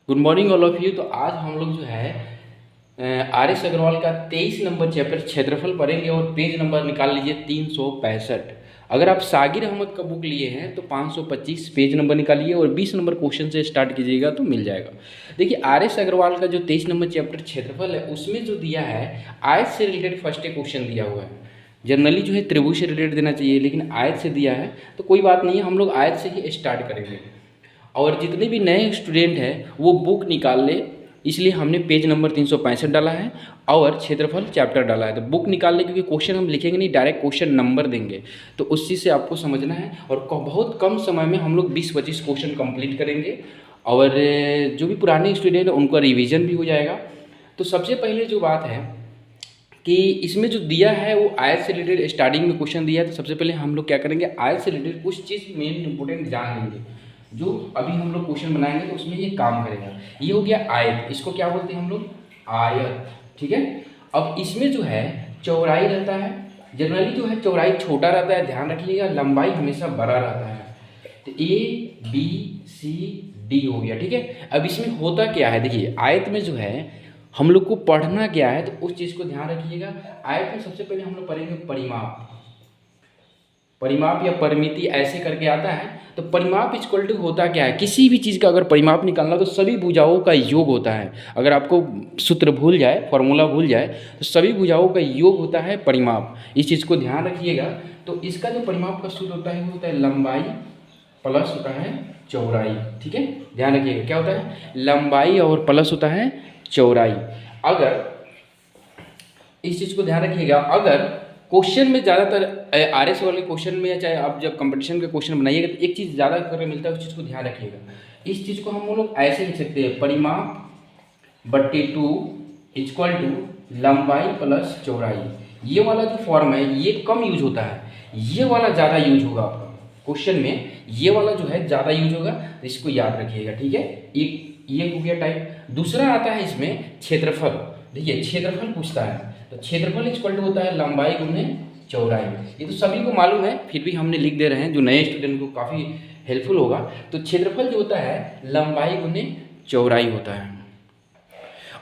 Good morning all of you. तो आज हम लोग जो है आर एस अग्रवाल का 23 नंबर चैप्टर क्षेत्रफल पढ़ेंगे और पेज नंबर निकाल लीजिए 365। अगर आप सागिर अहमद का बुक लिए हैं तो 525 पेज नंबर निकालिए और 20 नंबर क्वेश्चन से स्टार्ट कीजिएगा तो मिल जाएगा। देखिए आर एस अग्रवाल का जो 23 नंबर चैप्टर क्षेत्रफल है उसमें जो दिया है आयत से रिलेटेड फर्स्ट क्वेश्चन दिया हुआ है। जनरली जो है त्रिभुज से रिलेटेड देना चाहिए, लेकिन आयत से दिया है तो कोई बात नहीं है, हम लोग आयत से ही स्टार्ट करेंगे। और जितने भी नए स्टूडेंट हैं वो बुक निकाल ले, इसलिए हमने पेज नंबर 365 डाला है और क्षेत्रफल चैप्टर डाला है। तो बुक निकाल ले, क्योंकि क्वेश्चन हम लिखेंगे नहीं, डायरेक्ट क्वेश्चन नंबर देंगे, तो उस चीज़ से आपको समझना है। और बहुत कम समय में हम लोग 20-25 क्वेश्चन कंप्लीट करेंगे और जो भी पुराने स्टूडेंट हैं उनका रिविज़न भी हो जाएगा। तो सबसे पहले जो बात है कि इसमें जो दिया है वो आयत से रिलेटेड स्टार्टिंग में क्वेश्चन दिया है। तो सबसे पहले हम लोग क्या करेंगे, आयत से रिलेटेड कुछ चीज़ मेन इंपॉर्टेंट जान लेंगे जो अभी हम लोग क्वेश्चन बनाएंगे तो उसमें ये काम करेगा। ये हो गया आयत, इसको क्या बोलते हैं हम लोग, आयत। ठीक है, अब इसमें जो है चौड़ाई रहता है, जनरली जो है चौड़ाई छोटा रहता है, ध्यान रखिएगा, लंबाई हमेशा बड़ा रहता है। तो ABCD हो गया। ठीक है, अब इसमें होता क्या है, देखिए आयत में जो है हम लोग को पढ़ना क्या है तो उस चीज़ को ध्यान रखिएगा। आयत में सबसे पहले हम लोग पढ़ेंगे परिमाप। परिमाप या परिमिति ऐसे करके आता है। तो परिमाप इक्वल टू होता क्या है, किसी भी चीज़ का अगर परिमाप निकालना तो सभी भुजाओं का योग होता है। अगर आपको सूत्र भूल जाए, फॉर्मूला भूल जाए, तो सभी भुजाओं का योग होता है परिमाप। इस चीज़ को ध्यान रखिएगा। तो इसका जो परिमाप का सूत्र होता है वो होता है लंबाई प्लस होता है चौड़ाई। ठीक है, ध्यान रखिएगा क्या होता है, लंबाई और प्लस होता है चौड़ाई। अगर इस चीज़ को ध्यान रखिएगा, अगर क्वेश्चन में ज़्यादातर आर एस वाले क्वेश्चन में, या चाहे आप जब कंपटीशन के क्वेश्चन बनाइएगा तो एक चीज़ ज़्यादा करके मिलता है, उस चीज़ को ध्यान रखिएगा। इस चीज़ को हम लोग ऐसे लिख सकते हैं, परिमाप बट्टे 2 इक्वल टू लंबाई प्लस चौड़ाई। ये वाला जो फॉर्म है ये कम यूज होता है, ये वाला ज़्यादा यूज होगा आपका क्वेश्चन में, ये वाला जो है ज़्यादा यूज होगा, तो इसको याद रखिएगा। ठीक है, एक ये हो गया टाइप। दूसरा आता है इसमें क्षेत्रफल। देखिए क्षेत्रफल पूछता है तो क्षेत्रफल इक्वल टू होता है लंबाई गुने चौड़ाई। ये तो सभी को मालूम है, फिर भी हमने लिख दे रहे हैं, जो नए स्टूडेंट को काफ़ी हेल्पफुल होगा। तो क्षेत्रफल जो होता है लंबाई गुने चौड़ाई होता है।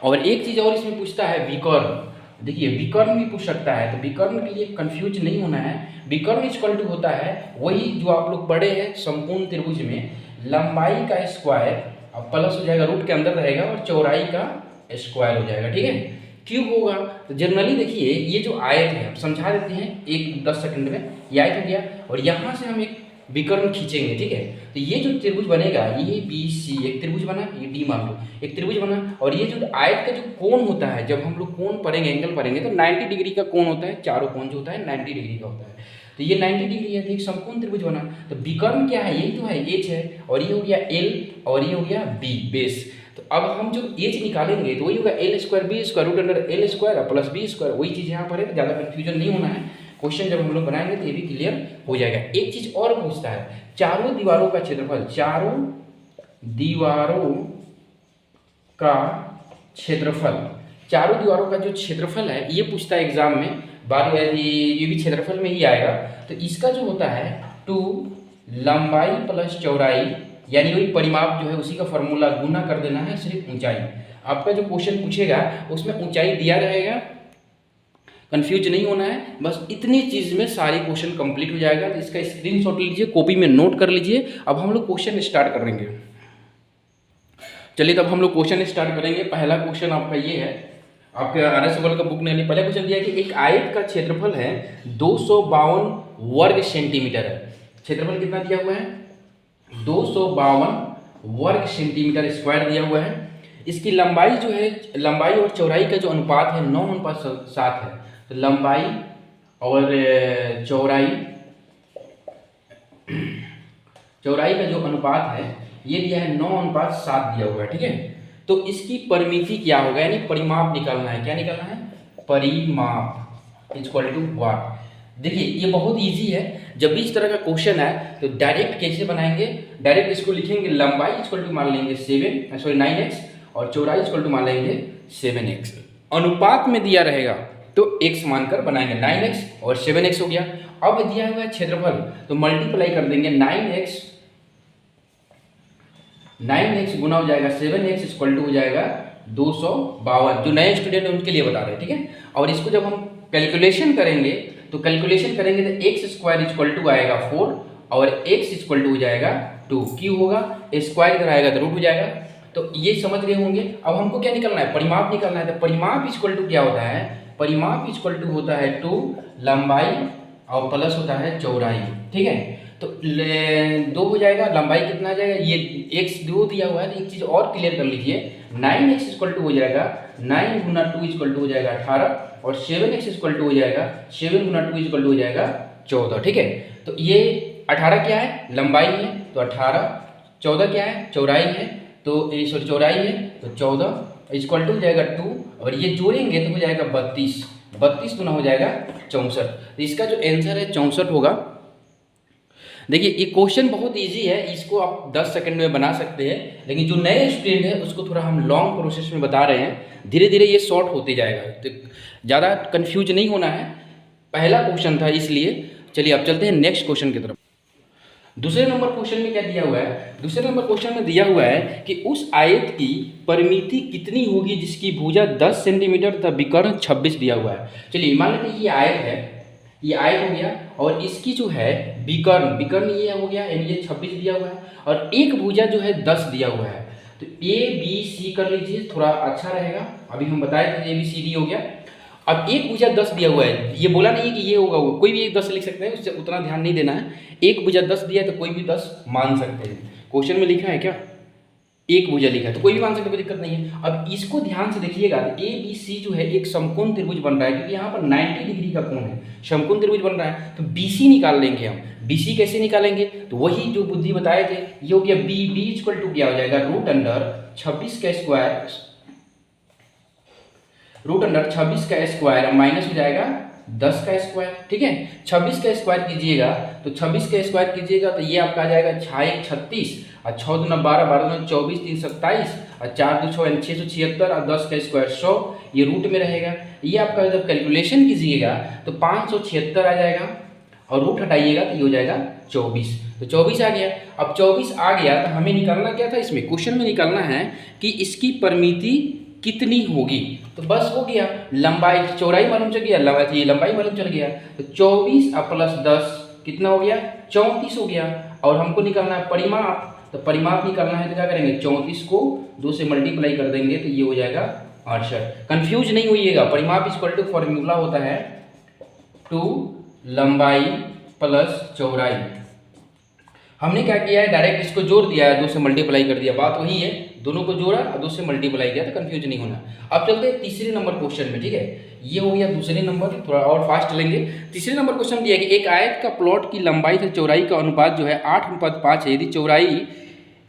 और एक चीज़ और इसमें पूछता है विकर्ण। देखिए विकर्ण भी पूछ सकता है, तो विकर्ण के लिए कंफ्यूज नहीं होना है। विकर्ण इक्वल टू होता है वही जो आप लोग पढ़े हैं समकोण त्रिभुज में, लंबाई का स्क्वायर अब प्लस हो जाएगा, रूट के अंदर रहेगा, और चौड़ाई का स्क्वायर हो जाएगा। ठीक है, क्यूब होगा। तो जनरली देखिए ये जो आयत है, समझा देते हैं एक 10 सेकंड में। ये आयत हो गया और यहाँ से हम एक विकर्ण खींचेंगे। ठीक है, तो ये जो त्रिभुज बनेगा, ये BC एक त्रिभुज बना, ये D मान लो एक त्रिभुज बना। और ये जो आयत का जो कोण होता है, जब हम लोग कोण पढ़ेंगे, एंगल पढ़ेंगे, तो 90 डिग्री का कोण होता है, चारों कोण जो होता है 90 डिग्री का होता है। तो ये 90 डिग्री है, एक समकोण त्रिभुज बना। तो विकर्ण क्या है, यही तो है, H है, और ये हो गया L और ये हो गया B बेस। तो अब हम जो H निकालेंगे तो वही होगा L square B square root under L square plus B square. वही चीज़ यहाँ पर है, ज़्यादा कन्फ्यूजन नहीं होना है। क्वेश्चन जब हम लोग बनाएंगे तो ये भी क्लियर हो जाएगा। एक चीज़ और पूछता है, चारों दीवारों का क्षेत्रफल, चारों दीवारों का क्षेत्रफल, चारों दीवारों का जो क्षेत्रफल है ये पूछता है एग्जाम में। बारी ये भी क्षेत्रफल में ही आएगा। तो इसका जो होता है 2 लंबाई प्लस चौड़ाई, यानी वही परिमाप जो है उसी का फॉर्मूला गुना कर देना है सिर्फ ऊंचाई। आपका जो क्वेश्चन पूछेगा उसमें ऊंचाई दिया रहेगा, कंफ्यूज नहीं होना है। बस इतनी चीज़ में सारी क्वेश्चन कंप्लीट हो जाएगा। तो इसका स्क्रीनशॉट लीजिए, कॉपी में नोट कर लीजिए। अब हम लोग क्वेश्चन स्टार्ट करेंगे। चलिए तब हम लोग क्वेश्चन स्टार्ट करेंगे। पहला क्वेश्चन आपका ये है, आपके आर एस का बुक नहीं, पहला क्वेश्चन दिया कि एक आयत का क्षेत्रफल है 252 वर्ग सेंटीमीटर है। क्षेत्रफल कितना दिया हुआ है, 252 वर्ग सेंटीमीटर स्क्वायर दिया हुआ है। इसकी लंबाई जो है, लंबाई और चौड़ाई का जो अनुपात है 9:7 है। तो लंबाई और चौड़ाई का जो अनुपात है ये दिया है 9:7 दिया हुआ है। ठीक है, तो इसकी परिमिति क्या होगा, यानी परिमाप निकालना है। क्या निकालना है, परिमाप इक्वल टू व्हाट। देखिए ये बहुत इजी है। जब भी इस तरह का क्वेश्चन है तो डायरेक्ट कैसे बनाएंगे, डायरेक्ट इसको लिखेंगे, लंबाई इक्वल टू मान लेंगे 9x और चौड़ाई इक्वल टू मान लेंगे 7x। अनुपात में दिया रहेगा तो x मानकर बनाएंगे, 9x और 7x हो गया। अब दिया हुआ है क्षेत्रफल तो मल्टीप्लाई कर देंगे, 9x 9x गुना हो जाएगा 7x इक्वल टू हो जाएगा 252। जो नए स्टूडेंट हैं उनके लिए बता रहे हैं, ठीक है। और इसको जब हम कैलकुलेशन करेंगे तो एक्स स्क्वायर इक्वल टू आएगा 4 और एक्स इक्वल टू हो जाएगा 2। क्यों होगा, स्क्वायर इधर आएगा तो रूट हो जाएगा। तो ये समझ रहे होंगे। अब हमको क्या निकलना है, परिमाप निकलना है। तो परिमाप इक्वल टू क्या होता है, परिमाप इक्वल टू होता है 2 लंबाई और प्लस होता है चौड़ाई, ठीक है। तो 2 हो जाएगा, लंबाई कितना आ जाएगा, ये x 2 दिया हुआ है तो एक चीज़ और क्लियर कर लीजिए। 9x इक्वल टू हो जाएगा 9 गुना 2 इक्वल टू हो जाएगा 18 और 7x इक्वल टू हो जाएगा 7 गुना 2 इक्वल टू हो जाएगा 14, ठीक है। तो ये 18 क्या है, लंबाई है तो 18, 14 क्या है, चौड़ाई है तो सॉरी चौड़ाई है तो 14 इक्वल टू हो जाएगा 2 और ये जोड़ेंगे तो हो जाएगा 32, 32 गुना हो जाएगा 64। तो इसका जो आंसर है 64 होगा। देखिए ये क्वेश्चन बहुत इजी है, इसको आप 10 सेकंड में बना सकते हैं, लेकिन जो नए स्टूडेंट है उसको थोड़ा हम लॉन्ग प्रोसेस में बता रहे हैं। धीरे धीरे ये शॉर्ट होते जाएगा, तो ज़्यादा कंफ्यूज नहीं होना है। पहला क्वेश्चन था इसलिए। चलिए अब चलते हैं नेक्स्ट क्वेश्चन की तरफ। दूसरे नंबर क्वेश्चन में क्या दिया हुआ है, दूसरे नंबर क्वेश्चन में दिया हुआ है कि उस आयत की परिमिति कितनी होगी जिसकी भुजा 10 सेंटीमीटर तथा विकर्ण 26 दिया हुआ है। चलिए मान लेते हैं ये आयत है, ये आयत हो गया और इसकी जो है विकर्ण, विकर्ण ये हो गया यानी ये 26 दिया हुआ है और एक भुजा जो है 10 दिया हुआ है। तो ए बी सी कर लीजिए, थोड़ा अच्छा रहेगा। अभी हम बताए थे ए बी सी डी हो गया। अब एक भुजा 10 दिया हुआ है, ये बोला नहीं है कि ये होगा वो, कोई भी एक 10 लिख सकते हैं, उससे उतना ध्यान नहीं देना है। एक भुजा 10 दिया है तो कोई भी 10 मान सकते हैं। क्वेश्चन में लिखा है क्या, एक भुजा लिखा है तो कोई भी मान सकते, कोई दिक्कत नहीं है। अब इसको ध्यान से देखिएगा, तो ए बी सी जो है एक समकोण त्रिभुज बन रहा है, क्योंकि यहाँ पर 90 डिग्री का कोण है, समकोण त्रिभुज बन रहा है। तो बी सी निकाल लेंगे हम। बी सी कैसे निकालेंगे, तो वही जो बुद्धि बताए थे, ये हो गया बी, बी इक्वल टू क्या हो जाएगा, रूट अंडर 26 का स्क्वायर, रूट अंडर 26 का स्क्वायर माइनस हो जाएगा 10 का स्क्वायर, ठीक है। 26 का स्क्वायर कीजिएगा तो 26 का स्क्वायर कीजिएगा तो ये आपका आ जाएगा 6 36 और 6 दूना 12, 12 दूना 24, 3 27 और 4 2 6 676 और 10 का स्क्वायर 100, ये रूट में रहेगा। ये आपका जब कैलकुलेशन कीजिएगा तो 576 आ जाएगा और रूट हटाइएगा तो ये हो जाएगा 24। तो 24 आ गया। अब 24 आ गया तो हमें निकालना क्या था, इसमें क्वेश्चन में निकालना है कि इसकी परिमिति कितनी होगी। तो बस हो गया, लंबाई चौड़ाई मालूम चल गया, लंबाई मालूम चल गया। तो 24 प्लस 10 कितना हो गया, 34 हो गया। और हमको निकालना है परिमाप, तो परिमाप निकालना है तो क्या करेंगे, 34 को 2 से मल्टीप्लाई कर देंगे तो ये हो जाएगा 68। कंफ्यूज नहीं होइएगा, परिमाप इक्वल टू फॉर्मूला होता है 2 लंबाई प्लस चौड़ाई। हमने क्या किया है, डायरेक्ट इसको जोड़ दिया है, 2 से मल्टीप्लाई कर दिया, बात वही है, दोनों को जोड़ा और 2 से मल्टीप्लाई किया, तो कंफ्यूज नहीं होना। अब चलते हैं तीसरे नंबर क्वेश्चन में, ठीक है। ये हो गया दूसरे नंबर, थोड़ा और फास्ट लेंगे। तीसरे नंबर क्वेश्चन दिया है कि एक आयत का प्लॉट की लंबाई से चौड़ाई का अनुपात जो है 8:5 है। यदि चौड़ाई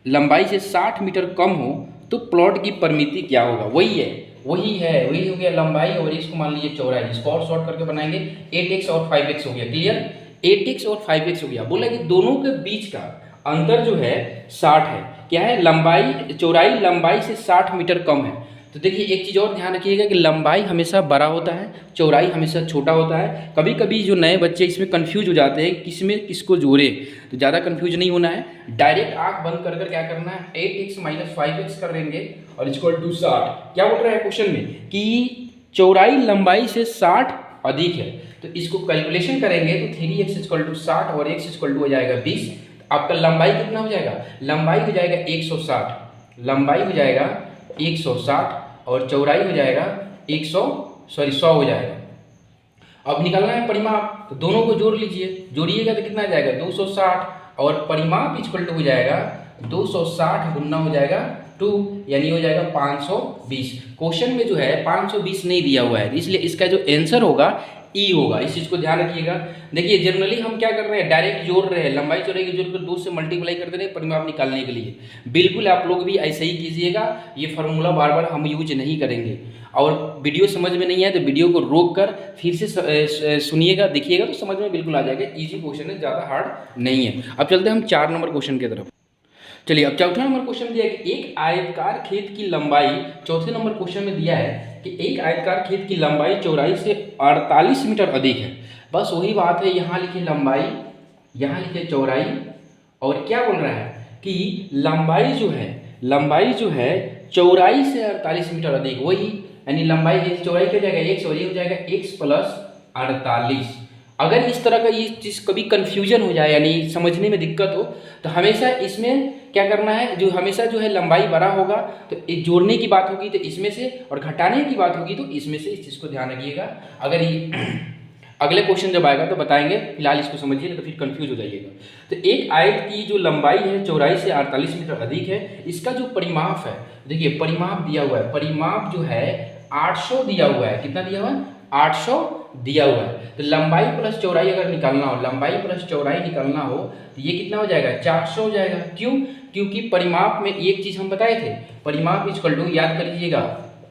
लंबाई से 60 मीटर कम हो तो प्लॉट की परिमिति क्या होगा। वही है, वही हो गया लंबाई और इसको मान लीजिए चौड़ाई, इसको और शॉर्ट करके बनाएंगे 8x और 5x हो गया, क्लियर। 8x और 5x हो गया। बोला कि दोनों के बीच का अंतर जो है 60 है। क्या है, लंबाई, चौड़ाई लंबाई से 60 मीटर कम है। तो देखिए एक चीज़ और ध्यान रखिएगा कि लंबाई हमेशा बड़ा होता है, चौड़ाई हमेशा छोटा होता है। कभी कभी जो नए बच्चे इसमें कंफ्यूज हो जाते हैं किसमें किसको जोड़े, तो ज़्यादा कंफ्यूज नहीं होना है। डायरेक्ट आंख बंद कर कर क्या करना है, 8x माइनस 5x कर देंगे और इक्वल टू 60। क्या बोल रहा है क्वेश्चन में कि चौड़ाई लंबाई से 60 अधिक है, तो इसको कैलकुलेशन करेंगे तो 3x इक्वल टू 60 और x इक्वल टू हो जाएगा 20। आपका लंबाई कितना हो जाएगा, लंबाई हो जाएगा 160, लंबाई हो जाएगा 160 और चौड़ाई हो जाएगा 100 हो जाएगा। अब निकालना है परिमाप, तो दोनों को जोड़ लीजिए, जोड़िएगा तो कितना आ जाएगा 260 और परिमाप इक्वल टू हो जाएगा 260 गुना हो जाएगा 2 यानी हो जाएगा 520। क्वेश्चन में जो है 520 नहीं दिया हुआ है, इसलिए इसका जो आंसर होगा ई होगा। इस चीज़ को ध्यान रखिएगा। देखिए जनरली हम क्या कर रहे हैं, डायरेक्ट जोड़ रहे हैं, लंबाई चौड़ाई को जोड़कर 2 से मल्टीप्लाई कर दे रहे हैं परिमाप निकालने के लिए। बिल्कुल आप लोग भी ऐसे ही कीजिएगा, ये फार्मूला बार बार हम यूज नहीं करेंगे। और वीडियो समझ में नहीं आए तो वीडियो को रोक कर फिर से सुनिएगा, देखिएगा तो समझ में बिल्कुल आ जाएगा। ईजी क्वेश्चन है, ज़्यादा हार्ड नहीं है। अब चलते हैं हम 4 नंबर क्वेश्चन की तरफ। चलिए अब चौथा नंबर क्वेश्चन दिया है कि एक आयतकार खेत की लंबाई, चौथे नंबर क्वेश्चन में दिया है कि एक आयतकार खेत की लंबाई चौड़ाई से 48 मीटर अधिक है। बस वही बात है, यहाँ लिखे लंबाई, यहाँ लिखे चौड़ाई, और क्या बोल रहा है कि लंबाई जो है लंबाई जो है चौड़ाई से 48 मीटर अधिक, वही यानी लंबाई चौड़ाई क्या हो जाएगा x और ये हो जाएगा x प्लस 48। अगर इस तरह का ये चीज़ कभी कन्फ्यूजन हो जाए यानी समझने में दिक्कत हो तो हमेशा इसमें क्या करना है, जो हमेशा जो है लंबाई बड़ा होगा तो जोड़ने की बात होगी तो इसमें से, और घटाने की बात होगी तो इसमें से, इस चीज़ को ध्यान रखिएगा। अगर ये अगले क्वेश्चन जब आएगा तो बताएंगे, फिलहाल इसको समझिए तो फिर कंफ्यूज हो जाइएगा। तो एक आयत की जो लंबाई है चौड़ाई से 48 मीटर अधिक है, इसका जो परिमाप है, देखिए परिमाप दिया हुआ है, परिमाप जो है 800 दिया हुआ है, कितना दिया हुआ है 800 दिया हुआ है। तो लंबाई प्लस चौड़ाई अगर निकालना हो, लंबाई प्लस चौड़ाई निकालना हो तो ये कितना हो जाएगा 400 हो जाएगा। क्यों? क्योंकि परिमाप में एक चीज़ हम बताए थे, परिमाप इक्वल टू, याद कर लीजिएगा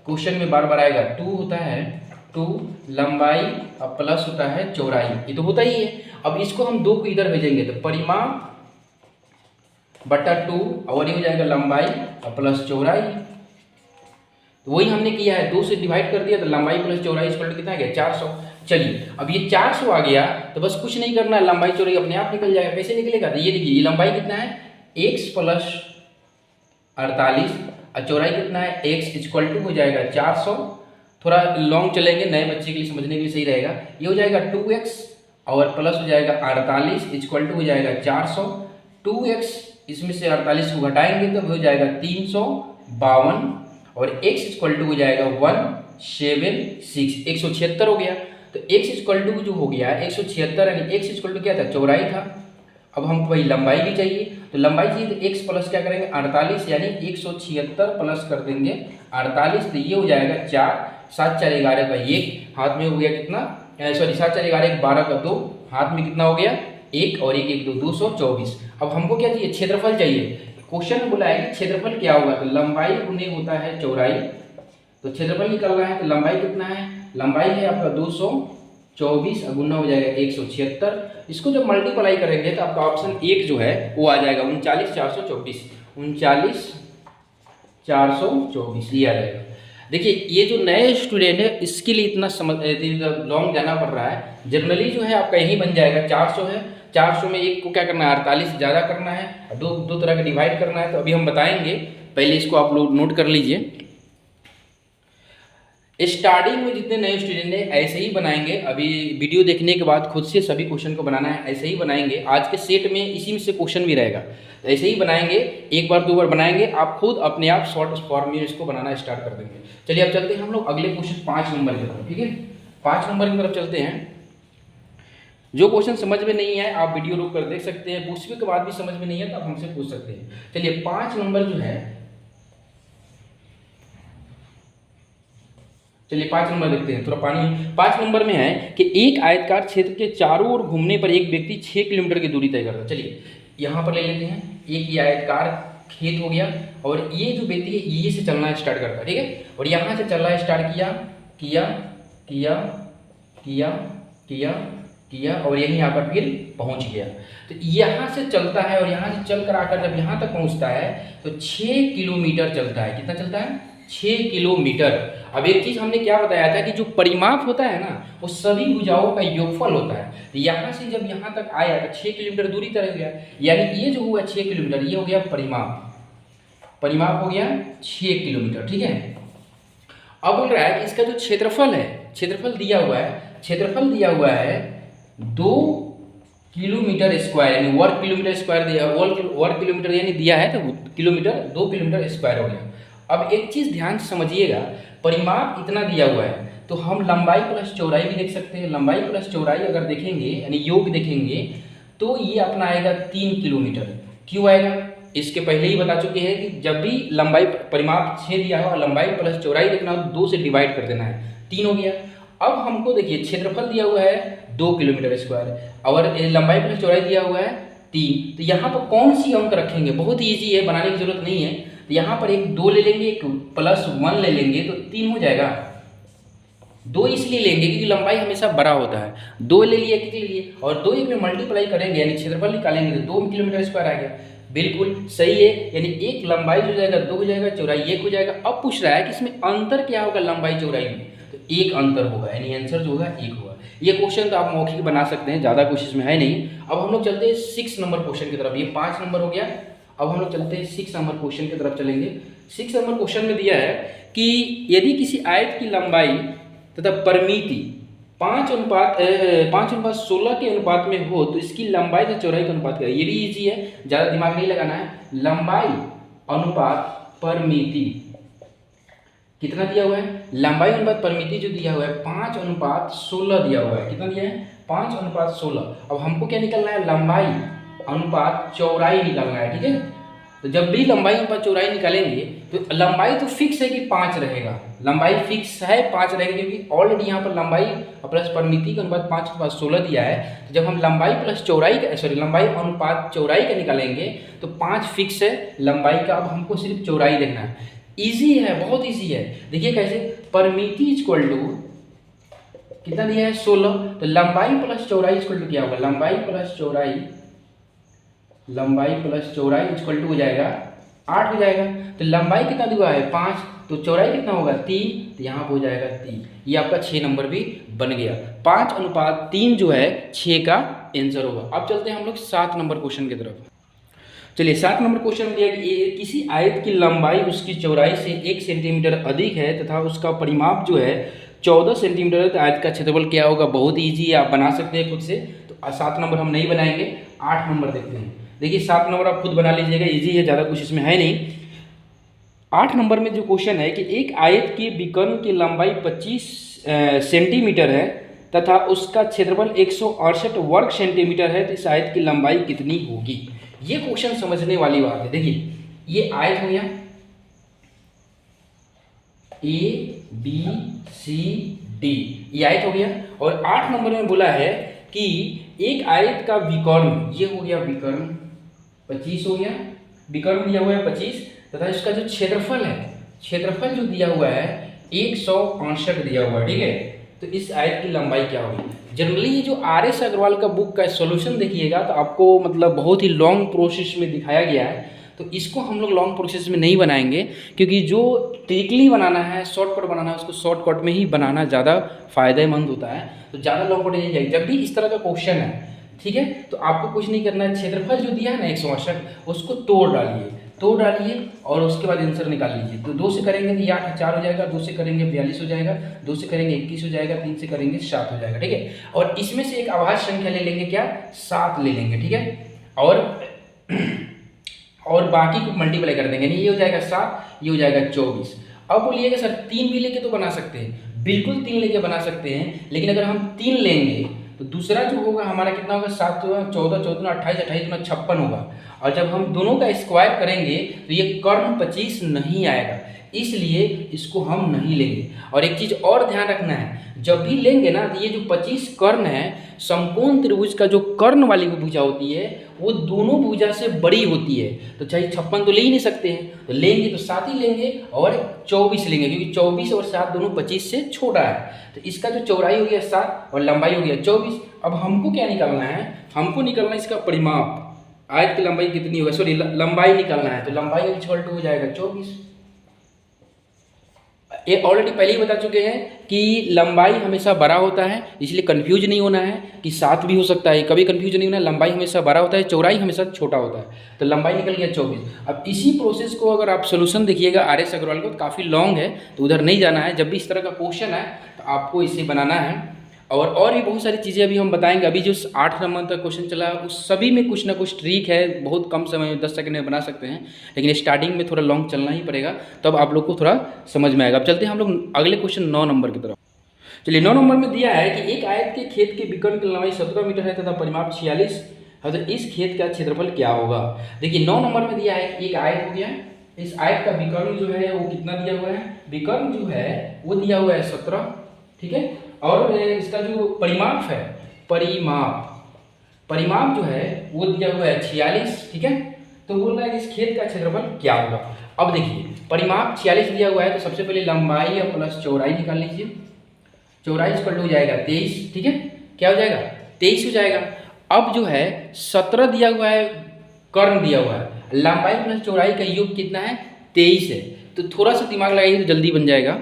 क्वेश्चन में बार बार आएगा, 2 होता है 2 लंबाई और प्लस होता है चौड़ाई, ये तो होता ही है। अब इसको हम 2 को इधर भेजेंगे तो परिमाप बटा 2 और ये हो जाएगा लंबाई और प्लस चौड़ाई। तो वही हमने किया है, 2 से डिवाइड कर दिया तो लंबाई प्लस चौड़ाई इक्वल टू कितना आ गया 400। चलिए अब ये 400 आ गया तो बस कुछ नहीं करना है, लंबाई चौड़ाई अपने आप निकल जाएगा। कैसे निकलेगा? तो ये देखिए ये लंबाई कितना है x प्लस 48 और चौड़ाई कितना है x इक्वल टू हो जाएगा 400। थोड़ा लॉन्ग चलेंगे, नए बच्चे के लिए समझने के लिए सही रहेगा। ये हो जाएगा 2x और प्लस हो जाएगा 48 इक्वल टू हो जाएगा 400। 2x इसमें से 48 को घटाएंगे तो हो जाएगा 352 और x इक्वल टू हो जाएगा 176, 176 हो गया। तो x इक्वल टू जो हो गया 176 यानी x इक्वल टू क्या था चौड़ाई था। अब हमको वही लंबाई भी चाहिए, तो लंबाई चाहिए तो x प्लस क्या करेंगे 48 यानी 176 प्लस कर देंगे 48, तो ये हो जाएगा 4, 7 4 11 का 1, हाथ में हो गया कितना, सॉरी 7 4 11 12 का 2, हाथ में कितना हो गया 1 और 1 1 2 224। अब हमको क्या चाहिए क्षेत्रफल चाहिए। क्वेश्चन में बोला है कि क्षेत्रफल क्या होगा, तो लंबाई गुने होता है चौड़ाई, तो क्षेत्रफल निकलना है तो लंबाई कितना है, लंबाई है आपका 224 गुना हो जाएगा 176। इसको जब मल्टीप्लाई करेंगे तो आपका ऑप्शन 1 जो है वो आ जाएगा 39424, 39424 ये आ जाएगा। देखिए ये जो नए स्टूडेंट है इसके लिए इतना लॉन्ग जाना पड़ रहा है। जनरली जो है आपका यही बन जाएगा 400 है, 400 में एक को क्या करना है 48 ज़्यादा करना है, दो तरह का डिवाइड करना है। तो अभी हम बताएंगे, पहले इसको आप लोग नोट कर लीजिए। स्टार्टिंग में जितने नए स्टूडेंट हैं ऐसे ही बनाएंगे, अभी वीडियो देखने के बाद खुद से सभी क्वेश्चन को बनाना है, ऐसे ही बनाएंगे। आज के सेट में इसी में से क्वेश्चन भी रहेगा, तो ऐसे ही बनाएंगे, एक बार 2 बार बनाएंगे, आप खुद अपने आप शॉर्ट फॉर्म में इसको बनाना स्टार्ट कर देंगे। चलिए अब चलते हैं हम लोग अगले क्वेश्चन 5 नंबर की तरफ, ठीक है 5 नंबर की तरफ चलते हैं। जो क्वेश्चन समझ में नहीं है आप वीडियो रोक कर देख सकते हैं, पूछने के बाद भी समझ में नहीं है तो आप हमसे पूछ सकते हैं। चलिए 5 नंबर जो है, चलिए 5 नंबर देखते हैं, थोड़ा पानी। 5 नंबर में है कि एक आयताकार क्षेत्र के चारों ओर घूमने पर एक व्यक्ति 6 किलोमीटर की दूरी तय करता है। चलिए यहाँ पर ले लेते हैं, एक ये आयताकार खेत हो गया और ये जो व्यक्ति है ये से चलना स्टार्ट करता है, ठीक है, और यहाँ से चलना स्टार्ट किया किया किया किया किया किया और यहीं आकर फिर पहुँच गया। तो यहाँ से चलता है और यहाँ से चल कर आकर जब यहाँ तक पहुँचता है तो 6 किलोमीटर चलता है। कितना चलता है 6 किलोमीटर। अब एक चीज़ हमने क्या बताया था कि जो परिमाप होता है ना वो सभी भुजाओं का योगफल होता है। तो यहाँ से जब यहाँ तक आया तो 6 किलोमीटर दूरी तय हो गया, यानी ये जो हुआ 6 किलोमीटर ये हो गया परिमाप, परिमाप हो गया 6 किलोमीटर, ठीक है। अब बोल रहा है कि इसका जो क्षेत्रफल है, क्षेत्रफल दिया हुआ है, क्षेत्रफल दिया हुआ है 2 किलोमीटर स्क्वायर यानी वर्ग किलोमीटर स्क्वायर दिया, वर्ग किलोमीटर यानी दिया है तो किलोमीटर 2 किलोमीटर स्क्वायर हो गया। अब एक चीज़ ध्यान से समझिएगा, परिमाप इतना दिया हुआ है तो हम लंबाई प्लस चौड़ाई भी देख सकते हैं। लंबाई प्लस चौड़ाई अगर देखेंगे यानी योग देखेंगे तो ये अपना आएगा 3 किलोमीटर। क्यों आएगा? इसके पहले ही बता चुके हैं कि जब भी लंबाई परिमाप 6 दिया हो और लंबाई प्लस चौड़ाई देखना हो 2 से डिवाइड कर देना है, 3 हो गया। अब हमको देखिए क्षेत्रफल दिया हुआ है 2 किलोमीटर स्क्वायर और लंबाई प्लस चौड़ाई दिया हुआ है 3, तो यहाँ पर कौन सी अंक रखेंगे? बहुत ईजी है, बनाने की जरूरत नहीं है। तो यहाँ पर एक 2 ले लेंगे, एक +1 ले लेंगे तो 3 हो जाएगा। 2 इसलिए लेंगे क्योंकि लंबाई हमेशा बड़ा होता है, 2 ले लिए किसके लिए, और 2 एक में मल्टीप्लाई करेंगे यानी क्षेत्रफल निकालेंगे तो 2 किलोमीटर स्क्वायर आ गया। बिल्कुल सही है, यानी एक लंबाई जो जाएगा 2 हो जाएगा, चौड़ाई 1 हो जाएगा। अब पूछ रहा है कि इसमें अंतर क्या होगा लंबाई चौड़ाई में, तो 1 अंतर होगा, यानी आंसर जो होगा 1 होगा। ये क्वेश्चन तो आप मौखिक बना सकते हैं, ज़्यादा कुछ इसमें है नहीं। अब हम लोग चलते हैं 6 नंबर क्वेश्चन की तरफ। ये 5 नंबर हो गया, अब हम लोग चलते हैं 6 नंबर क्वेश्चन की तरफ चलेंगे। 6 नंबर क्वेश्चन में दिया है कि यदि किसी आयत की लंबाई तथा परिमिति 5:16 के अनुपात में हो तो इसकी लंबाई तथा चौड़ाई का अनुपात क्या है। ये भी इजी है, ज़्यादा दिमाग नहीं लगाना है। लंबाई अनुपात परिमिति कितना दिया हुआ है, लंबाई अनुपात परिमिति जो दिया हुआ है 5:16 दिया हुआ है। कितना दिया है, 5:16। अब हमको क्या निकलना है, लंबाई अनुपात चौड़ाई निकालना है। ठीक है, तो जब भी लंबाई अनुपात चौड़ाई निकालेंगे तो लंबाई तो फिक्स है कि 5 रहेगा, लंबाई फिक्स है 5 रहेगा, क्योंकि ऑलरेडी यहाँ पर लंबाई प्लस परिमिति का अनुपात 5:16 दिया है। तो जब हम लंबाई प्लस चौड़ाई का लंबाई अनुपात चौड़ाई का निकालेंगे तो 5 फिक्स है लंबाई का। अब हमको सिर्फ चौड़ाई देखना है। ईजी है, बहुत ईजी है। देखिए कैसे, परिमिति इक्वल टू कितना दिया है 16, तो लंबाई प्लस चौड़ाई इक्वल टू क्या होगा, लंबाई प्लस चौड़ाई इक्वल टू हो जाएगा 8 हो जाएगा। तो लंबाई कितना दिया है 5, तो चौड़ाई कितना होगा 3, तो यहाँ पर हो जाएगा 3। ये आपका 6 नंबर भी बन गया। 5:3 जो है 6 का आंसर होगा। अब चलते हैं हम लोग 7 नंबर क्वेश्चन की तरफ। चलिए 7 नंबर क्वेश्चन में दिया कि किसी आयत की लंबाई उसकी चौड़ाई से 1 सेंटीमीटर अधिक है तथा उसका परिमाप जो है 14 सेंटीमीटर है, तो आयत का क्षेत्रफल क्या होगा। बहुत ईजी है, आप बना सकते हैं खुद से। तो 7 नंबर हम नहीं बनाएंगे, 8 नंबर देखते हैं। देखिए 7 नंबर आप खुद बना लीजिएगा, ईजी है, ज़्यादा कुछ इसमें है नहीं। 8 नंबर में जो क्वेश्चन है कि एक आयत के विकर्ण की लंबाई 25 सेंटीमीटर है तथा उसका क्षेत्रफल 168 वर्ग सेंटीमीटर है, तो इस आयत की लंबाई कितनी होगी। ये क्वेश्चन समझने वाली बात है। देखिए ये आयत हो गया ABCD, ये आयत हो गया। और 8 नंबर में बोला है कि एक आयत का विकर्ण, ये हो गया विकर्ण 25 हो गया, विकर्ण दिया हुआ है 25 तथा इसका जो क्षेत्रफल है, क्षेत्रफल जो दिया हुआ है 168 दिया हुआ है। ठीक है, तो इस आयत की लंबाई क्या होगी। जनरली ये जो RS अग्रवाल का बुक का सॉल्यूशन देखिएगा तो आपको मतलब बहुत ही लॉन्ग प्रोसेस में दिखाया गया है, तो इसको हम लोग लॉन्ग प्रोसेस में नहीं बनाएंगे, क्योंकि जो ट्रिकली बनाना है, शॉर्टकट बनाना है, उसको शॉर्टकट में ही बनाना ज़्यादा फायदेमंद होता है। तो ज़्यादा लॉन्ग कट नहीं जाएगी। जब भी इस तरह का क्वेश्चन है, ठीक है, तो आपको कुछ नहीं करना है, क्षेत्रफल जो दिया है ना 168 उसको तोड़ डालिए और उसके बाद आंसर निकाल लीजिए। तो 2 से करेंगे तो 8 4 हो जाएगा, 2 से करेंगे 42 हो जाएगा, 2 से करेंगे 21 हो जाएगा, 3 से करेंगे 7 हो जाएगा। ठीक है, और इसमें से एक अभाज्य संख्या ले लेंगे, क्या 7 ले लेंगे। ठीक है, और बाकी को मल्टीप्लाई कर देंगे, नहीं ये हो जाएगा 7, ये हो जाएगा 24। अब बोलिएगा सर 3 भी लेके तो बना सकते हैं, बिल्कुल 3 लेके बना सकते हैं, लेकिन अगर हम 3 लेंगे तो दूसरा जो होगा हमारा कितना होगा 7 14 14 28 28 56 होगा। और जब हम दोनों का स्क्वायर करेंगे तो ये कर्ण 25 नहीं आएगा, इसलिए इसको हम नहीं लेंगे। और एक चीज़ और ध्यान रखना है, जब भी लेंगे ना तो ये जो 25 कर्ण है, समकोण त्रिभुज का जो कर्ण वाली भुजा होती है वो दोनों भुजा से बड़ी होती है। तो चाहे 56 तो ले ही नहीं सकते हैं, तो लेंगे तो 7 ही लेंगे और 24 लेंगे, क्योंकि 24 और 7 दोनों 25 से छोटा है। तो इसका जो चौड़ाई हो गया 7 और लंबाई हो गया 24। अब हमको क्या निकालना है, हमको निकालना है इसका परिमाप, आयत की लंबाई कितनी होगा, सॉरी लंबाई निकालना है। तो लंबाई इक्वल टू हो जाएगा 24। ये ऑलरेडी पहले ही बता चुके हैं कि लंबाई हमेशा बड़ा होता है, इसलिए कंफ्यूज नहीं होना है कि 7 भी हो सकता है, कभी कंफ्यूज नहीं होना है। लंबाई हमेशा बड़ा होता है, चौड़ाई हमेशा छोटा होता है। तो लंबाई निकल गया 24। अब इसी प्रोसेस को अगर आप सोल्यूशन देखिएगा RS अग्रवाल को, तो काफ़ी लॉन्ग है, तो उधर नहीं जाना है। जब भी इस तरह का क्वेश्चन है तो आपको इसे बनाना है। और भी बहुत सारी चीज़ें अभी हम बताएंगे। अभी जो 8 नंबर तक क्वेश्चन चला उस सभी में कुछ ना कुछ ट्रिक है, बहुत कम समय में 10 सेकंड में बना सकते हैं, लेकिन स्टार्टिंग में थोड़ा लॉन्ग चलना ही पड़ेगा, तब आप लोग को थोड़ा समझ में आएगा। अब चलते हैं हम लोग अगले क्वेश्चन 9 नंबर की तरफ। चलिए 9 नंबर में दिया है कि एक आयत के खेत के विकर्ण की लंबाई 17 मीटर है तथा परिमाप 46 है, तो इस खेत का क्षेत्रफल क्या होगा। देखिए 9 नंबर में दिया है कि एक आयत हो गया, इस आयत का विकर्ण जो है वो कितना दिया हुआ है, विकर्ण जो है वो दिया हुआ है 17। ठीक है, और इसका जो परिमाप है, परिमाप जो है वो दिया हुआ है 46। ठीक है, तो बोल रहा है कि इस खेत का क्षेत्रफल क्या होगा। अब देखिए परिमाप 46 दिया हुआ है, तो सबसे पहले लंबाई और प्लस चौड़ाई निकाल लीजिए। चौड़ाई इक्वल हो जाएगा 23। ठीक है, क्या हो जाएगा 23 हो जाएगा। अब जो है 17 दिया हुआ है, कर्ण दिया हुआ है, लंबाई प्लस चौड़ाई का योग कितना है 23 है। तो थोड़ा सा दिमाग लगाइए तो जल्दी बन जाएगा।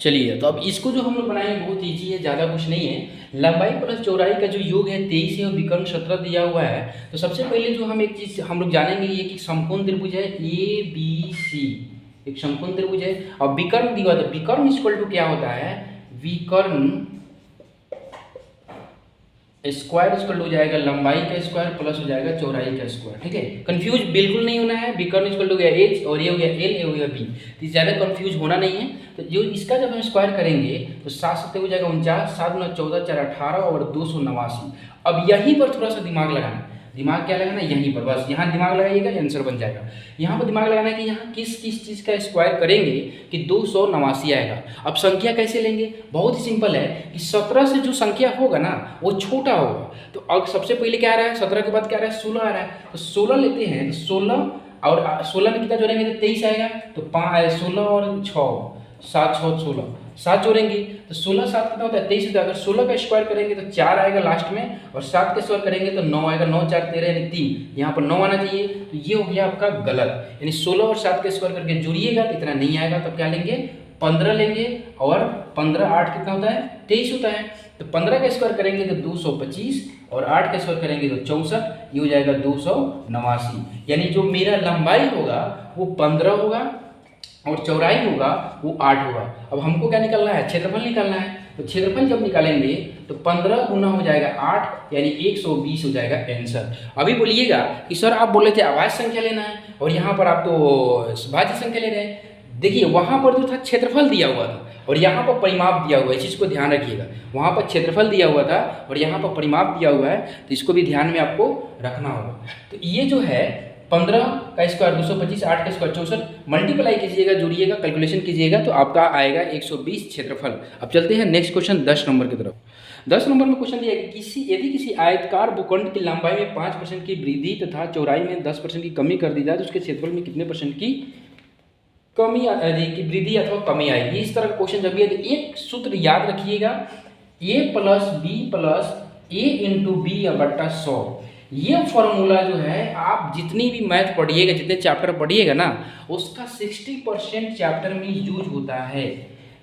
चलिए, तो अब इसको जो हम लोग बनाएंगे बहुत ईजी है, ज़्यादा कुछ नहीं है। लंबाई प्लस चौड़ाई का जो योग है 23 है और विकर्ण 17 दिया हुआ है। तो सबसे पहले जो हम एक चीज़ हम लोग जानेंगे ये कि समकोण त्रिभुज है ABC, एक समकोण त्रिभुज है। और विकर्ण दिया था, विकर्ण इक्वल टू क्या होता है, विकर्ण स्क्वायर इक्वल हो जाएगा लंबाई का स्क्वायर प्लस हो जाएगा चौड़ाई का स्क्वायर। ठीक है, कंफ्यूज बिल्कुल नहीं होना है। विकर्ण इक्वल हो गया एच और ये हो गया एल, ये हो गया बी, तो ज़्यादा कंफ्यूज होना नहीं है। तो जो इसका जब हम स्क्वायर करेंगे तो 7 सत्ते हो जाएगा 49, 7 गुना 14 4 18 और 289। अब यहीं पर थोड़ा सा दिमाग लगाना है। दिमाग क्या लगाना है, यहीं पर, बस यहाँ दिमाग लगाइएगा, आंसर बन जाएगा। यहाँ पर दिमाग लगाना है कि यहाँ किस किस चीज़ का स्क्वायर करेंगे कि 289 आएगा। अब संख्या कैसे लेंगे, बहुत ही सिंपल है कि 17 से जो संख्या होगा ना वो छोटा होगा। तो अब सबसे पहले क्या आ रहा है, 17 के बाद क्या आ रहा है, 16 आ रहा है। तो 16 लेते हैं, तो 16 और 16 में कितना जोड़ेंगे तो 23 आएगा। तो 16 और 6 7 6 16 7 जोड़ेंगे तो 16 7 कितना होता है 23 होता है। अगर 16 का स्क्वायर करेंगे तो 4 आएगा लास्ट में, और 7 का स्क्वायर करेंगे तो 9 आएगा। 9 4 13 यानी 3, यहाँ पर 9 आना चाहिए। तो ये हो गया आपका गलत, यानी 16 और 7 का स्क्वायर करके जुड़िएगा तो इतना नहीं आएगा। तब क्या लेंगे, 15 लेंगे, और 15 8 कितना होता है 23 होता है। तो 15 का स्क्वायर करेंगे तो 225 और 8 का स्क्वायर करेंगे तो 64, ये हो जाएगा 289। यानी जो मेरा लंबाई होगा वो 15 होगा और चौड़ाई होगा वो 8 होगा। अब हमको क्या निकालना है, क्षेत्रफल निकालना है। तो क्षेत्रफल जब निकालेंगे तो 15 गुना हो जाएगा 8 यानी 120 हो जाएगा आंसर। अभी बोलिएगा कि सर आप बोले थे अभाज्य संख्या लेना है और यहाँ पर आप तो भाज्य संख्या ले रहे हैं। देखिए वहाँ पर जो था क्षेत्रफल दिया हुआ था और यहाँ पर परिमाप दिया हुआ है, इस चीज़ को ध्यान रखिएगा। वहाँ पर क्षेत्रफल दिया हुआ था और यहाँ पर परिमाप दिया हुआ है, तो इसको भी ध्यान में आपको रखना होगा। तो ये जो है 15 का स्क्वायर 225, 8 का स्क्वायर 64, मल्टीप्लाई कीजिएगा, जोड़िएगा, कैलकुलेशन कीजिएगा तो आपका आएगा 120 क्षेत्रफल। अब चलते हैं नेक्स्ट क्वेश्चन 10 नंबर की तरफ। 10 नंबर में क्वेश्चन दिया है कि यदि किसी आयताकार भूखंड की लंबाई में 5% की वृद्धि तथा चौड़ाई में 10% की कमी कर दी जाए तो उसके क्षेत्रफल में कितने % की कमी की वृद्धि अथवा कमी आएगी। इस तरह का क्वेश्चन जब भी है तो एक सूत्र याद रखिएगा, a plus B plus A into B बट्टा 100। ये फॉर्मूला जो है आप जितनी भी मैथ पढ़िएगा, जितने चैप्टर पढ़िएगा ना, उसका 60% चैप्टर में यूज होता है।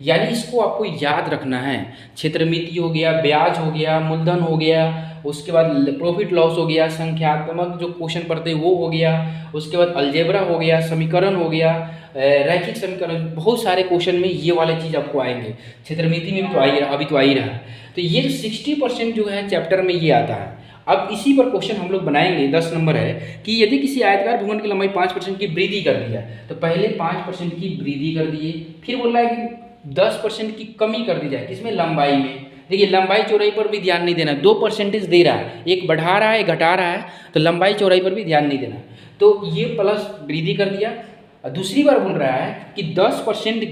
यानी इसको आपको याद रखना है। क्षेत्रमिति हो गया, ब्याज हो गया, मूलधन हो गया, उसके बाद प्रॉफिट लॉस हो गया, संख्यात्मक जो क्वेश्चन पढ़ते हैं वो हो गया, उसके बाद अलजेब्रा हो गया, समीकरण हो गया, रैखिक समीकरण, बहुत सारे क्वेश्चन में ये वाले चीज़ आपको आएंगे। क्षेत्रमिति में भी तो आ ही रहा, अभी तो आ ही रहा है। तो ये जो 60% जो है चैप्टर में ये आता है। अब इसी पर क्वेश्चन हम लोग बनाएंगे। 10 नंबर है कि यदि किसी आयताकार भूखंड की लंबाई 5% की वृद्धि कर दी जाए, तो पहले 5% की वृद्धि कर दिए, फिर बोल रहा है कि 10% की कमी कर दी जाए, किसमें, लंबाई में। देखिए लंबाई चौड़ाई पर भी ध्यान नहीं देना, 2% दे रहा है, एक बढ़ा रहा है एक घटा रहा है, तो लंबाई चौड़ाई पर भी ध्यान नहीं देना। तो ये प्लस वृद्धि कर दिया। दूसरी बार बोल रहा है कि 10%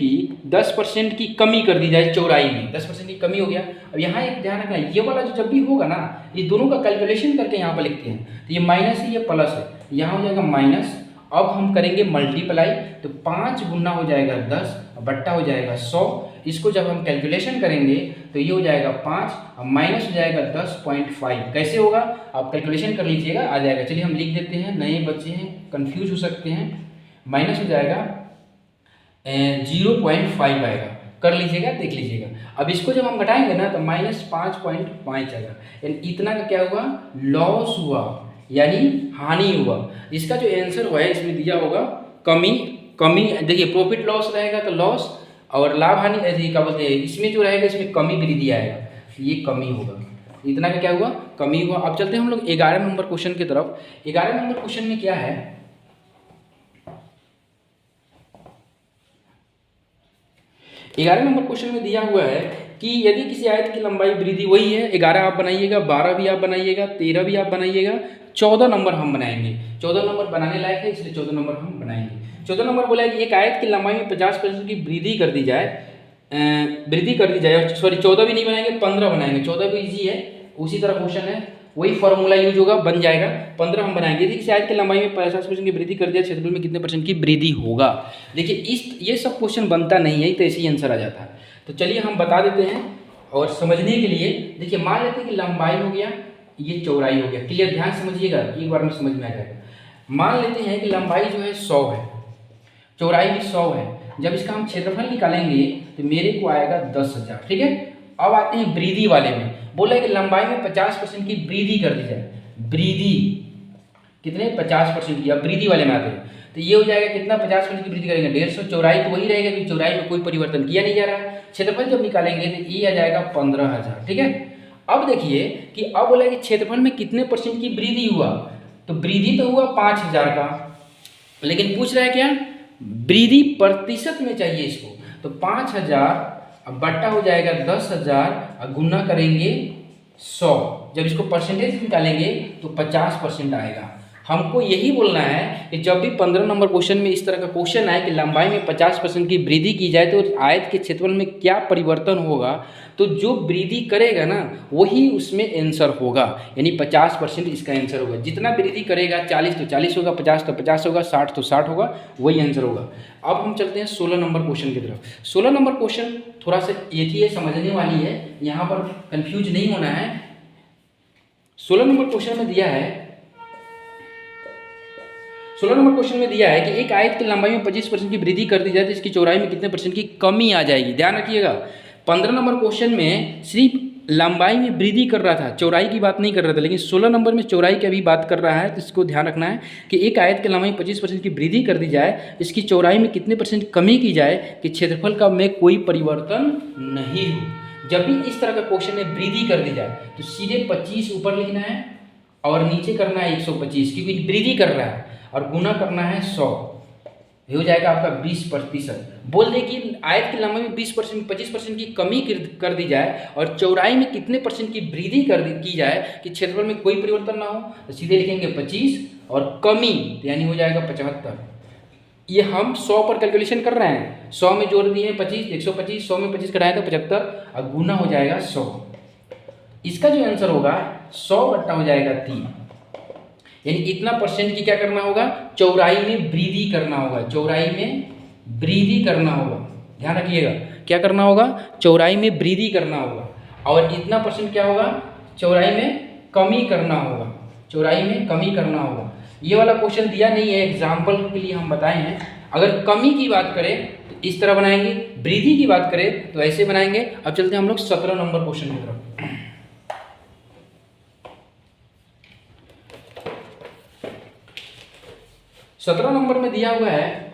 की कमी कर दी जाए चौड़ाई में, 10% की कमी हो गया। अब यहाँ एक ध्यान रखना, ये वाला जो जब भी होगा ना, ये दोनों का कैलकुलेशन करके यहाँ पर लिखते हैं। तो ये माइनस है, ये प्लस है, यहाँ हो जाएगा माइनस। अब हम करेंगे मल्टीप्लाई, तो 5 गुना हो जाएगा 10 बट्टा हो जाएगा 100। इसको जब हम कैलकुलेशन करेंगे तो ये हो जाएगा 5 और माइनस हो जाएगा 10.5। कैसे होगा आप कैलकुलेशन कर लीजिएगा, आ जाएगा। चलिए हम लिख देते हैं, नए बच्चे हैं कंफ्यूज हो सकते हैं। माइनस हो जाएगा 0.5 आएगा, कर लीजिएगा, देख लीजिएगा। अब इसको जब हम घटाएंगे ना तो -5.5 आएगा, यानी इतना का क्या हुआ, लॉस हुआ, यानी हानि हुआ। इसका जो आंसर हुआ है इसमें दिया होगा कमी। देखिए प्रॉफिट लॉस रहेगा तो लॉस, और लाभ हानि क्या बोलते हैं, इसमें जो रहेगा इसमें कमी वृद्धि आएगा, ये कमी होगा। इतना का क्या हुआ, कमी हुआ। अब चलते हैं हम लोग 11 नंबर क्वेश्चन की तरफ। 11 नंबर क्वेश्चन में क्या है, 11 नंबर क्वेश्चन में दिया हुआ है कि यदि किसी आयत की लंबाई वृद्धि, वही है 11 आप बनाइएगा, 12 भी आप बनाइएगा, 13 भी आप बनाइएगा, 14 नंबर हम बनाएंगे। 14 नंबर बनाने लायक है इसलिए 14 नंबर हम बनाएंगे। 14 नंबर बोला है कि एक आयत की लंबाई में 50% की वृद्धि कर दी जाए, सॉरी 14 भी नहीं बनाएंगे, 15 बनाएंगे। 14 भी ईजी है, उसी तरह क्वेश्चन है, वही फॉर्मूला यूज होगा, बन जाएगा। 15 हम बनाएंगे। यदि किसी आयत की लंबाई में 50% की वृद्धि कर दिया, क्षेत्रफल में कितने % की वृद्धि होगा। देखिए ये सब क्वेश्चन बनता नहीं है, तो ऐसे ही आंसर आ जाता है। तो चलिए हम बता देते हैं और समझने के लिए। देखिए मान लेते हैं कि लंबाई हो गया, ये चौड़ाई हो गया। क्लियर, ध्यान समझिएगा, एक बार में समझ में आ जाएगा। मान लेते हैं कि लंबाई जो है 100 है, चौड़ाई भी 100 है। जब इसका हम क्षेत्रफल निकालेंगे तो मेरे को आएगा 10,000। ठीक है, अब आते हैं वृद्धि वाले में। बोला है कि लंबाई में 50% की वृद्धि कर दी जाए। वृद्धि कितने 50% की। अब वृद्धि वाले में आते हैं तो ये हो जाएगा कितना 50% की वृद्धि करेंगे 150। चौड़ाई तो वही रहेगा क्योंकि चौड़ाई में कोई परिवर्तन किया नहीं जा रहा है। क्षेत्रफल जब निकालेंगे तो ये आ जाएगा 15,000। ठीक है, अब देखिए कि अब बोला कि क्षेत्रफल में कितने परसेंट की वृद्धि हुआ, तो वृद्धि तो हुआ 5,000 का, लेकिन पूछ रहा है क्या वृद्धि प्रतिशत में चाहिए इसको। तो 5,000 अब बट्टा हो जाएगा 10,000 और गुना करेंगे 100। जब इसको परसेंटेज निकालेंगे तो 50% आएगा। हमको यही बोलना है कि जब भी 15 नंबर क्वेश्चन में इस तरह का क्वेश्चन आए कि लंबाई में 50% की वृद्धि की जाए तो आयत के क्षेत्रफल में क्या परिवर्तन होगा, तो जो वृद्धि करेगा ना वही उसमें आंसर होगा, यानी 50% इसका आंसर होगा। जितना वृद्धि करेगा 40 तो 40 होगा, 50 तो 50 होगा, 60 तो 60 होगा, वही आंसर होगा। अब हम चलते हैं 16 नंबर क्वेश्चन की तरफ। 16 नंबर क्वेश्चन थोड़ा सा ये है, समझने वाली है, यहाँ पर कन्फ्यूज नहीं होना है। 16 नंबर क्वेश्चन में दिया है 16 नंबर क्वेश्चन में दिया है कि एक आयत की लंबाई में 25% की वृद्धि कर दी जाए तो इसकी चौड़ाई में कितने परसेंट की कमी आ जाएगी। ध्यान रखिएगा 15 नंबर क्वेश्चन में सिर्फ लंबाई में वृद्धि कर रहा था, चौड़ाई की बात नहीं कर रहा था, लेकिन 16 नंबर में चौड़ाई की अभी बात कर रहा है। तो इसको ध्यान रखना है कि एक आयत की लंबाई में 25% की वृद्धि कर दी जाए, इसकी चौड़ाई में कितने परसेंट कमी की जाए कि क्षेत्रफल का में कोई परिवर्तन नहीं हो। जब भी इस तरह का क्वेश्चन में वृद्धि कर दी जाए तो सीधे 25 ऊपर लिखना है और नीचे करना है 125, क्योंकि वृद्धि कर रहा है, और गुना करना है 100, हो जाएगा आपका 20%। बोल दे कि आयत की लंबाई में 20% 25% की कमी कर दी जाए और चौड़ाई में कितने परसेंट की वृद्धि की जाए कि क्षेत्रफल में कोई परिवर्तन ना हो, तो सीधे लिखेंगे 25 और कमी यानी हो जाएगा 75। ये हम 100 पर कैलकुलेशन कर रहे हैं, 100 में जोड़ दिए 25 125, 100 में 25 कराए तो 75 और गुना हो जाएगा 100। इसका जो आंसर होगा 100 बट्टा हो जाएगा 3, यानी इतना परसेंट की क्या करना होगा, चौड़ाई में वृद्धि करना होगा, चौड़ाई में वृद्धि करना होगा। ध्यान रखिएगा क्या करना होगा, चौड़ाई में वृद्धि करना होगा, और इतना परसेंट क्या होगा, चौड़ाई में कमी करना होगा, चौड़ाई में कमी करना होगा। ये वाला क्वेश्चन दिया नहीं है, एग्जाम्पल के लिए हम बताए हैं। अगर कमी की बात करें तो इस तरह बनाएंगे, वृद्धि की बात करें तो ऐसे बनाएंगे। अब चलते हैं हम लोग 17 नंबर क्वेश्चन की तरफ। 17 नंबर में दिया हुआ है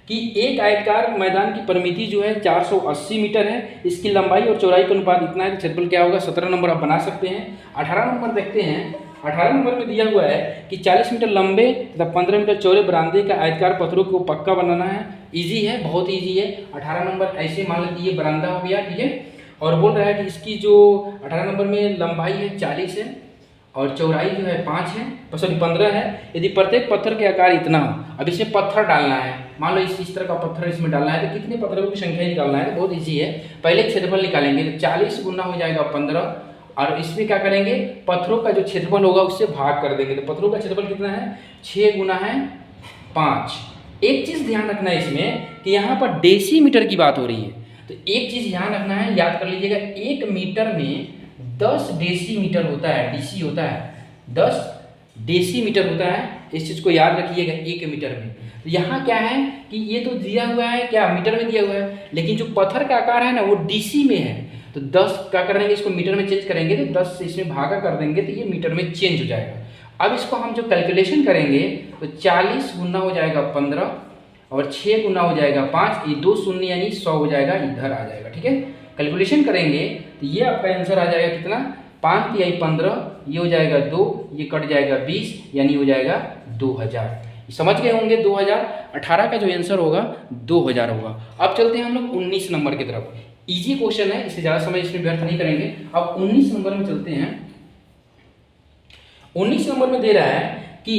कि एक आयताकार मैदान की परिमिति जो है 480 मीटर है, इसकी लंबाई और चौड़ाई का अनुपात इतना है, तो क्षेत्रफल क्या होगा। 17 नंबर आप बना सकते हैं। 18 नंबर देखते हैं। 18 नंबर में दिया हुआ है कि 40 मीटर लंबे तथा 15 मीटर चौड़े बरामदे का आयताकार पत्थरों को पक्का बनाना है। ईजी है, बहुत ईजी है। 18 नंबर ऐसे मान लेते ये बरामदा हो गया, ठीक है। और बोल रहा है कि इसकी जो 18 नंबर में लंबाई है 40 है और चौड़ाई जो है 5 है, सॉरी 15 है। यदि प्रत्येक पत्थर के आकार इतना हो, अब इसमें पत्थर डालना है, मान लो इस तरह का पत्थर इसमें डालना है, तो कितने पत्थरों की संख्या निकालना है, तो बहुत ईजी है। पहले क्षेत्रफल निकालेंगे तो 40 गुना हो जाएगा 15, और इसमें क्या करेंगे, पत्थरों का जो क्षेत्रफल होगा उससे भाग कर देंगे। तो पत्थरों का क्षेत्रफल कितना है, 6 गुना है 5। एक चीज़ ध्यान रखना है इसमें कि यहाँ पर डेसीमीटर की बात हो रही है, तो एक चीज़ ध्यान रखना है, याद कर लीजिएगा, 1 मीटर में 10 डेसीमीटर होता है, डीसी होता है, 10 डेसीमीटर होता है। इस चीज़ को याद रखिएगा 1 मीटर में। तो यहाँ क्या है कि ये तो दिया हुआ है क्या, मीटर में दिया हुआ है, लेकिन जो पत्थर का आकार है ना वो डीसी में है। तो 10 क्या करेंगे, इसको मीटर में चेंज करेंगे, तो 10 से इसमें भागा कर देंगे तो ये मीटर में चेंज हो जाएगा। अब इसको हम जो कैलकुलेशन करेंगे तो 40 गुना हो जाएगा 15 और 6 गुना हो जाएगा 5, ये 2 शून्य यानी 100 हो जाएगा, इधर आ जाएगा, ठीक है। कैलकुलेशन करेंगे तो ये आपका आंसर आ जाएगा कितना, 5 या 15, ये हो जाएगा 2, ये कट जाएगा 20, यानी हो जाएगा 2000। समझ गए होंगे 2000। 18 का जो आंसर होगा 2000 होगा। अब चलते हैं हम लोग 19 नंबर की तरफ। इजी क्वेश्चन है, इससे ज़्यादा समय इसमें व्यर्थ नहीं करेंगे। अब 19 नंबर में चलते हैं। 19 नंबर में दे रहा है कि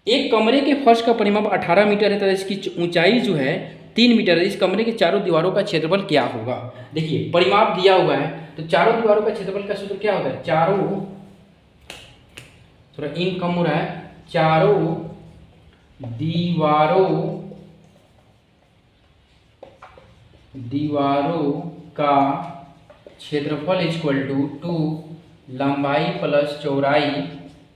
एक कमरे के फर्श का परिमाप 18 मीटर है तथा इसकी ऊंचाई जो है 3 मीटर है। इस कमरे के चारों दीवारों का क्षेत्रफल क्या होगा। देखिए परिमाप दिया हुआ है, तो चारों दीवारों का क्षेत्रफल का सूत्र क्या होता है, चारों, थोड़ा इन कम हो रहा है, चारों दीवारों का क्षेत्रफल इक्वल टू 2 लंबाई प्लस चौड़ाई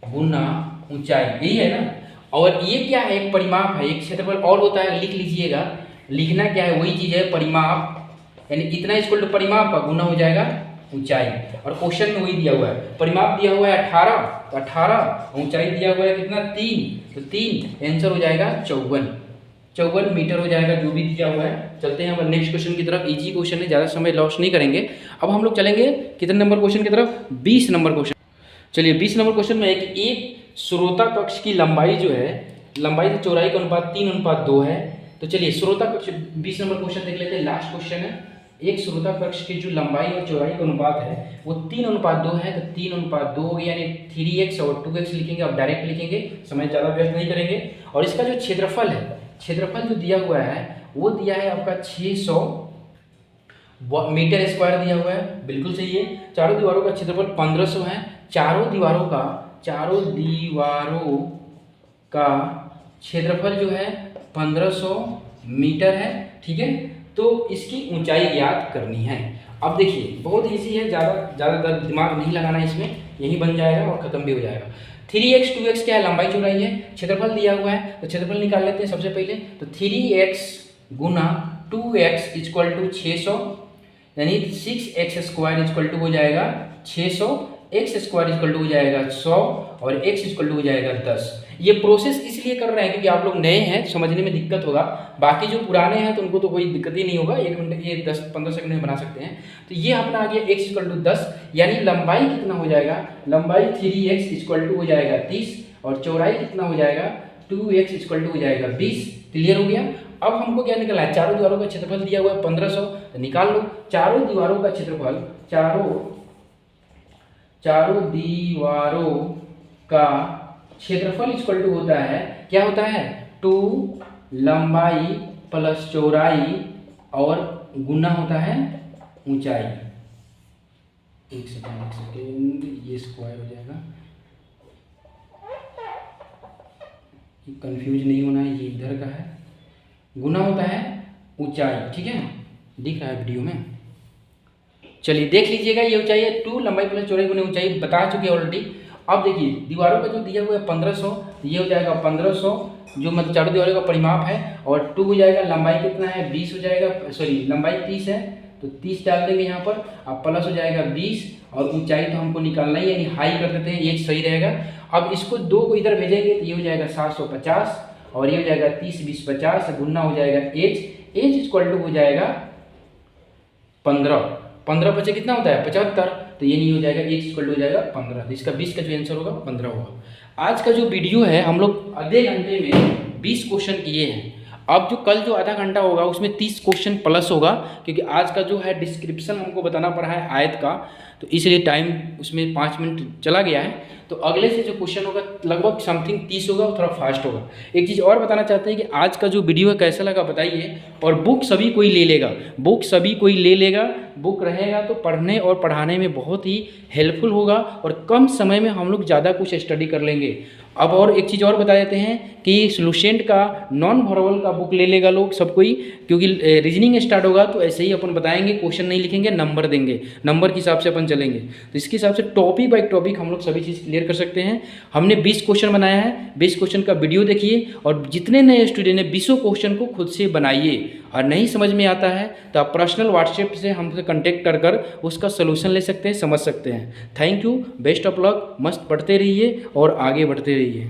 गुना ऊंचाई, यही है ना। और ये क्या है, एक परिमाप है, एक क्षेत्रफल और होता है, लिख लीजिएगा। लिखना क्या है, वही चीज़ है परिमाप, यानी इतना इक्वल टू परिमाप का गुना हो जाएगा ऊंचाई। और क्वेश्चन में वही दिया हुआ है, परिमाप दिया हुआ है 18, तो 18, ऊंचाई दिया हुआ है कितना 3, तो 3, आंसर हो जाएगा 54 मीटर हो जाएगा, जो भी दिया हुआ है। चलते हैं अब नेक्स्ट क्वेश्चन की तरफ। इजी क्वेश्चन है, ज़्यादा समय लॉस नहीं करेंगे। अब हम लोग चलेंगे कितने नंबर क्वेश्चन की तरफ, 20 नंबर क्वेश्चन। चलिए 20 नंबर क्वेश्चन में एक श्रोता कक्ष की लंबाई जो है, लंबाई से चौड़ाई का अनुपात 3:2 है। तो चलिए श्रोता कक्ष 20 नंबर क्वेश्चन देख लेते हैं, लास्ट क्वेश्चन है। एक श्रोता कक्ष की जो लंबाई और चौड़ाई का अनुपात है वो 3:2 है। तो 3:2 हो गया, यानी 3x और 2x लिखेंगे, अब डायरेक्ट लिखेंगे, समय ज़्यादा व्यस्त नहीं करेंगे। और इसका जो क्षेत्रफल है, क्षेत्रफल जो दिया हुआ है वो दिया है आपका 600 मीटर स्क्वायर दिया हुआ है, बिल्कुल सही है। चारों दीवारों का क्षेत्रफल 1500 है। चारों दीवारों का क्षेत्रफल जो है 1500 मीटर है, ठीक है। तो इसकी ऊंचाई ज्ञात करनी है। अब देखिए बहुत इजी है, ज़्यादा दिमाग नहीं लगाना है इसमें, यही बन जाएगा और ख़त्म भी हो जाएगा। 3x 2x क्या है, लंबाई चौड़ाई है, क्षेत्रफल दिया हुआ है, तो क्षेत्रफल निकाल लेते हैं सबसे पहले। तो 3x Guna 2x equal to 600, यानी 6x स्क्वायर इक्वल टू हो जाएगा 600, x स्क्वायर इक्वल टू हो जाएगा 100 और x इक्वल टू हो जाएगा 10। ये प्रोसेस इसलिए कर रहे हैं क्योंकि आप लोग नए हैं, समझने में दिक्कत होगा। बाकी जो पुराने हैं तो उनको तो कोई दिक्कत ही नहीं होगा, 1 मिनट ये 10-15 सेकंड में बना सकते हैं। तो ये अपना आ गया x इक्वल टू 10, यानी लंबाई कितना हो जाएगा, लंबाई 3x इक्वल टू हो जाएगा 30 और चौड़ाई कितना हो जाएगा 2x इक्वल टू हो जाएगा 20। क्लियर हो गया। अब हमको क्या निकलना है, चारों दीवारों का क्षेत्रफल दिया हुआ है 1500, तो निकाल लो चारों दीवारों का क्षेत्रफल। चारों दीवारों का क्षेत्रफल इक्वल टू होता है, क्या होता है, 2 लंबाई प्लस चौड़ाई और गुना होता है ऊंचाई। एक सेकेंड, ये स्क्वायर हो जाएगा, कंफ्यूज नहीं होना है, ये इधर का है, गुना होता है ऊंचाई, ठीक है, दिख रहा है वीडियो में। चलिए देख लीजिएगा, ये ऊंचाई है 2 लंबाई प्लस चौड़ाई गुना ऊंचाई, बता चुके ऑलरेडी। अब देखिए दीवारों का जो दिया हुआ है 1500, ये हो जाएगा 1500 जो मतलब चारों दीवारों का परिमाप है, और 2 हो जाएगा, लंबाई कितना है 20 हो जाएगा, सॉरी लंबाई 30 है तो 30 डाल देंगे यहाँ पर, अब प्लस हो जाएगा 20 और ऊंचाई तो हमको निकालना ही, यानी हाई कर देते हैं, ये सही रहेगा। अब इसको 2 को इधर भेजेंगे तो ये हो जाएगा 750 और ये हो जाएगा 30 20 50, गुना हो जाएगा एच इक्वल टू हो जाएगा 15 बचे कितना होता है 75, तो ये नहीं हो जाएगा, एच इक्वल टू हो जाएगा 15, तो इसका 20 का जो आंसर होगा 15 होगा। आज का जो वीडियो है हम लोग आधे घंटे में 20 क्वेश्चन किए हैं। अब जो कल जो आधा घंटा होगा उसमें 30 क्वेश्चन प्लस होगा, क्योंकि आज का जो है डिस्क्रिप्शन हमको बताना पड़ा है आयत का, तो इसलिए टाइम उसमें 5 मिनट चला गया है। तो अगले से जो क्वेश्चन होगा लगभग समथिंग 30 होगा, और थोड़ा फास्ट होगा। एक चीज़ और बताना चाहते हैं कि आज का जो वीडियो है कैसा लगा बताइए, और बुक सभी कोई ले लेगा, बुक रहेगा तो पढ़ने और पढ़ाने में बहुत ही हेल्पफुल होगा, और कम समय में हम लोग ज़्यादा कुछ स्टडी कर लेंगे। अब और एक चीज़ और बता देते हैं कि लुसेंट का नॉन वर्बल का बुक ले लेगा लोग सब कोई, क्योंकि रीजनिंग स्टार्ट होगा तो ऐसे ही अपन बताएंगे, क्वेश्चन नहीं लिखेंगे, नंबर देंगे, नंबर के हिसाब से अपन चलेंगे। तो इसके हिसाब से टॉपिक बाई टॉपिक हम लोग सभी चीज़ क्लियर कर सकते हैं। हमने 20 क्वेश्चन बनाया है, 20 क्वेश्चन का वीडियो देखिए, और जितने नए स्टूडेंट हैं 20 क्वेश्चन को खुद से बनाइए, और नहीं समझ में आता है तो आप पर्सनल व्हाट्सएप से हमसे कांटेक्ट कर उसका सोल्यूशन ले सकते हैं, समझ सकते हैं। Thank you, best of luck, मस्त पढ़ते रहिए और आगे बढ़ते रहिए।